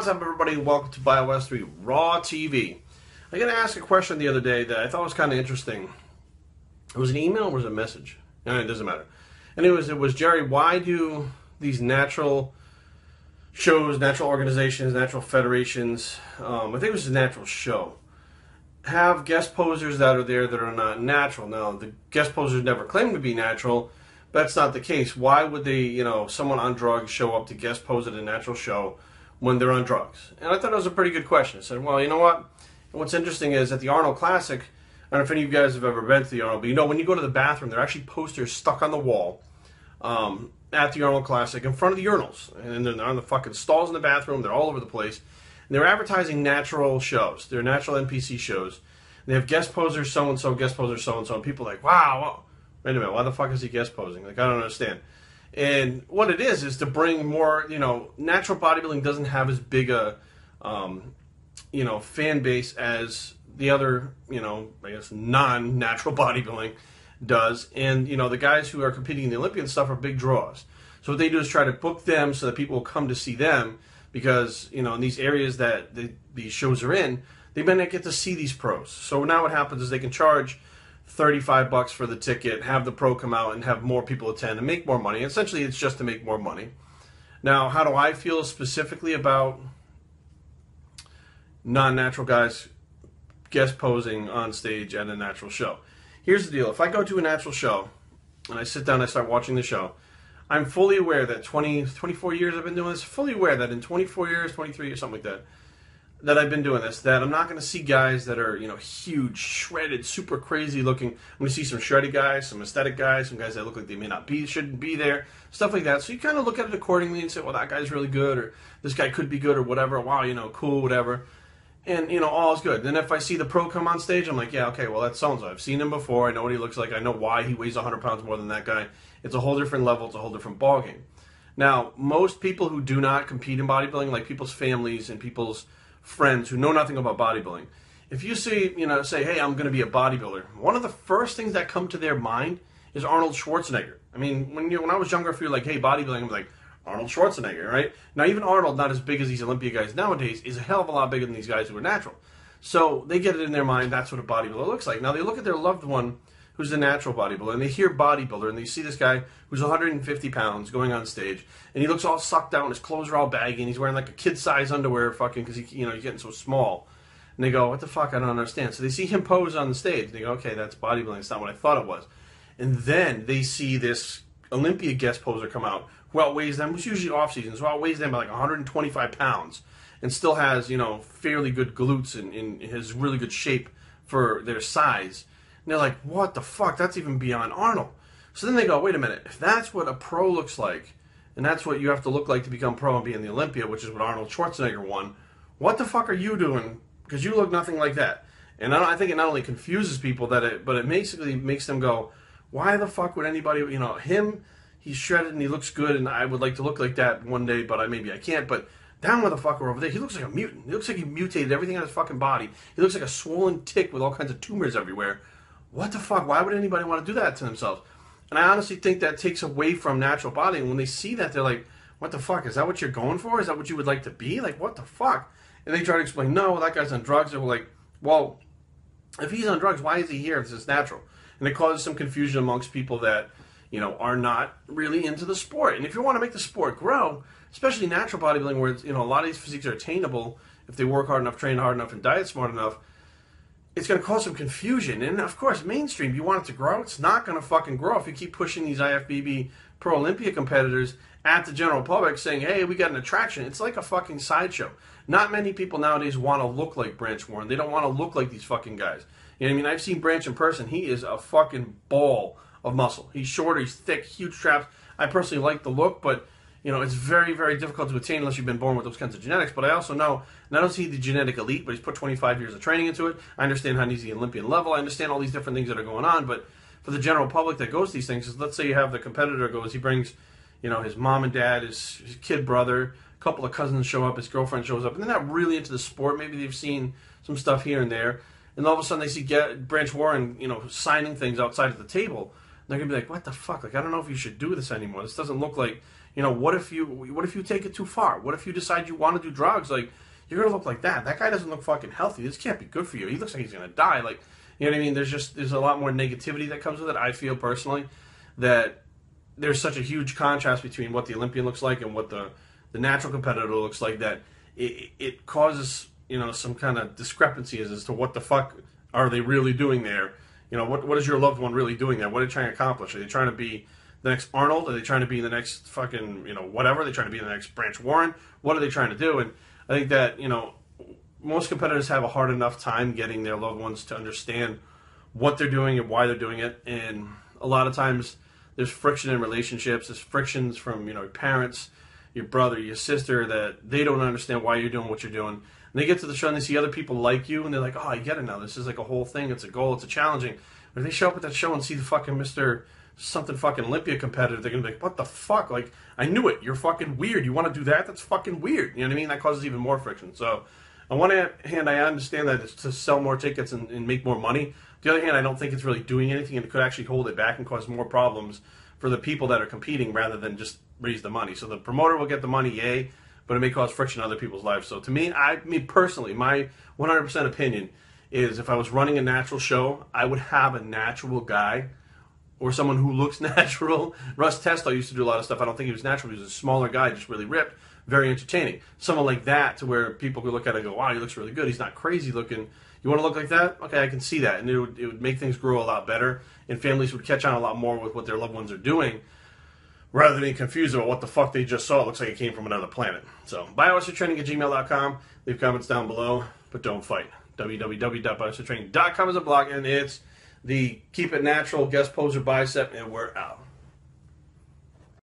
What's up, everybody? Welcome to Bios3 Raw TV. I got to ask a question the other day that I thought was kind of interesting. It was an email or was it a message? No, it doesn't matter. And it was Jerry, why do these natural shows, natural organizations, natural federations, I think it was a natural show, have guest posers that are there that are not natural? Now, the guest posers never claim to be natural. That's not the case. Why would they, someone on drugs show up to guest pose at a natural show when they're on drugs? And I thought it was a pretty good question. I said, well, you know what? And what's interesting is at the Arnold Classic, I don't know if any of you guys have ever been to the Arnold, but when you go to the bathroom, there are actually posters stuck on the wall at the Arnold Classic in front of the urinals. And they're on the fucking stalls in the bathroom. They're all over the place. And they're advertising natural shows. They're natural NPC shows. And they have guest posers so-and-so, guest posers so-and-so. And people are like, wow, wait a minute, why the fuck is he guest posing? Like, I don't understand. And what it is to bring more, natural bodybuilding doesn't have as big a, fan base as the other, I guess, non-natural bodybuilding does. And, the guys who are competing in the Olympian stuff are big draws. So what they do is try to book them so that people will come to see them because, in these areas that these shows are in, they may not get to see these pros. So now what happens is they can charge $35 for the ticket, have the pro come out and have more people attend and make more money. Essentially, it's just to make more money. Now, how do I feel specifically about non-natural guys guest posing on stage at a natural show? Here's the deal. If I go to a natural show and I sit down and I start watching the show, I'm fully aware that 24 years I've been doing this, fully aware that in 24 years, 23 or something like that I've been doing this, that I'm not going to see guys that are, huge, shredded, super crazy looking. I'm going to see some shredded guys, some aesthetic guys, some guys that look like they may not be, shouldn't be there, stuff like that. So you kind of look at it accordingly and say, well, that guy's really good, or this guy could be good, or whatever. Wow, cool, whatever. And, all is good. Then if I see the pro come on stage, I'm like, yeah, okay, well, that's so-and-so. I've seen him before. I know what he looks like. I know why he weighs 100 pounds more than that guy. It's a whole different level. It's a whole different ballgame. Now, most people who do not compete in bodybuilding, like people's families and people's friends who know nothing about bodybuilding, if you say, hey, I'm going to be a bodybuilder, one of the first things that come to their mind is Arnold Schwarzenegger. I mean, when I was younger, if you're like, hey, bodybuilding, I'm like, Arnold Schwarzenegger, right? Now, even Arnold, not as big as these Olympia guys nowadays, is a hell of a lot bigger than these guys who are natural. So they get it in their mind, that's what a bodybuilder looks like. Now, they look at their loved one who's a natural bodybuilder, and they hear bodybuilder, and they see this guy who's 150 pounds going on stage, and he looks all sucked out, and his clothes are all baggy, and he's wearing like a kid-size underwear fucking, because he's getting so small. And they go, what the fuck, I don't understand. So they see him pose on the stage, and they go, okay, that's bodybuilding, it's not what I thought it was. And then they see this Olympia guest poser come out, who outweighs them, who's usually off-season, so outweighs them by like 125 pounds, and still has, fairly good glutes, and has really good shape for their size. And they're like, what the fuck? That's even beyond Arnold. So then they go, wait a minute. If that's what a pro looks like, and that's what you have to look like to become pro and be in the Olympia, which is what Arnold Schwarzenegger won, what the fuck are you doing? Because you look nothing like that. And I think it not only confuses people, but it basically makes them go, why the fuck would anybody, him, he's shredded and he looks good, and I would like to look like that one day, but maybe I can't. But that motherfucker over there, he looks like a mutant. He looks like he mutated everything on his fucking body. He looks like a swollen tick with all kinds of tumors everywhere. What the fuck? Why would anybody want to do that to themselves? And I honestly think that takes away from natural body. And when they see that, they're like, what the fuck? Is that what you're going for? Is that what you would like to be? Like, what the fuck? And they try to explain, no, that guy's on drugs. They're like, well, if he's on drugs, why is he here if it's natural? And it causes some confusion amongst people that, are not really into the sport. And if you want to make the sport grow, especially natural bodybuilding where, a lot of these physiques are attainable if they work hard enough, train hard enough, and diet smart enough, it's going to cause some confusion. And, of course, mainstream, you want it to grow? It's not going to fucking grow if you keep pushing these IFBB Pro Olympia competitors at the general public saying, hey, we got an attraction. It's like a fucking sideshow. Not many people nowadays want to look like Branch Warren. They don't want to look like these fucking guys. You know what I mean? I've seen Branch in person. He is a fucking ball of muscle. He's shorter, he's thick, huge traps. I personally like the look, but it's very, very difficult to attain unless you've been born with those kinds of genetics. But I also know, not only is he the genetic elite, but he's put 25 years of training into it. I understand how he's the Olympian level. I understand all these different things that are going on. But for the general public that goes to these things, let's say you have the competitor goes, he brings, his mom and dad, his kid brother, a couple of cousins show up, his girlfriend shows up, and they're not really into the sport. Maybe they've seen some stuff here and there. And all of a sudden they see Branch Warren, signing things outside of the table. they're gonna be like, what the fuck? Like, I don't know if you should do this anymore. This doesn't look like, you know, what if you take it too far? What if you decide you want to do drugs? Like, you're gonna look like that. That guy doesn't look fucking healthy. This can't be good for you. He looks like he's gonna die. Like, you know what I mean? There's a lot more negativity that comes with it. I feel personally that there's such a huge contrast between what the Olympian looks like and what the natural competitor looks like, that it causes, you know, some kind of discrepancies as to what the fuck are they really doing there. You know, what is your loved one really doing there? What are they trying to accomplish? Are they trying to be the next Arnold? Are they trying to be the next fucking, you know, whatever? Are they trying to be the next Branch Warren? What are they trying to do? And I think that, you know, most competitors have a hard enough time getting their loved ones to understand what they're doing and why they're doing it. And a lot of times there's friction in relationships. There's frictions from, you know, your parents, your brother, your sister, that they don't understand why you're doing what you're doing. And they get to the show and they see other people like you, and they're like, oh, I get it now. This is like a whole thing. It's a goal. It's a challenging. But if they show up at that show and see the fucking Mr. something fucking Olympia competitor, they're going to be like, what the fuck? Like, I knew it. You're fucking weird. You want to do that? That's fucking weird. You know what I mean? That causes even more friction. So on one hand, I understand that it's to sell more tickets and make more money. The other hand, I don't think it's really doing anything, and it could actually hold it back and cause more problems for the people that are competing rather than just raise the money. So the promoter will get the money, yay, but it may cause friction in other people's lives. So to me, personally, my 100% opinion is if I was running a natural show, I would have a natural guy or someone who looks natural. Russ Tesla used to do a lot of stuff. I don't think he was natural. He was a smaller guy, just really ripped, very entertaining. Someone like that, to where people could look at it and go, wow, he looks really good. He's not crazy looking. You want to look like that? Okay, I can see that. And it would make things grow a lot better, and families would catch on a lot more with what their loved ones are doing, rather than being confused about what the fuck they just saw. It looks like it came from another planet. So, biohazardtraining@gmail.com. Leave comments down below, but don't fight. www.biohazardtraining.com is a blog, and it's the Keep It Natural Guest Poser Bicep, and we're out.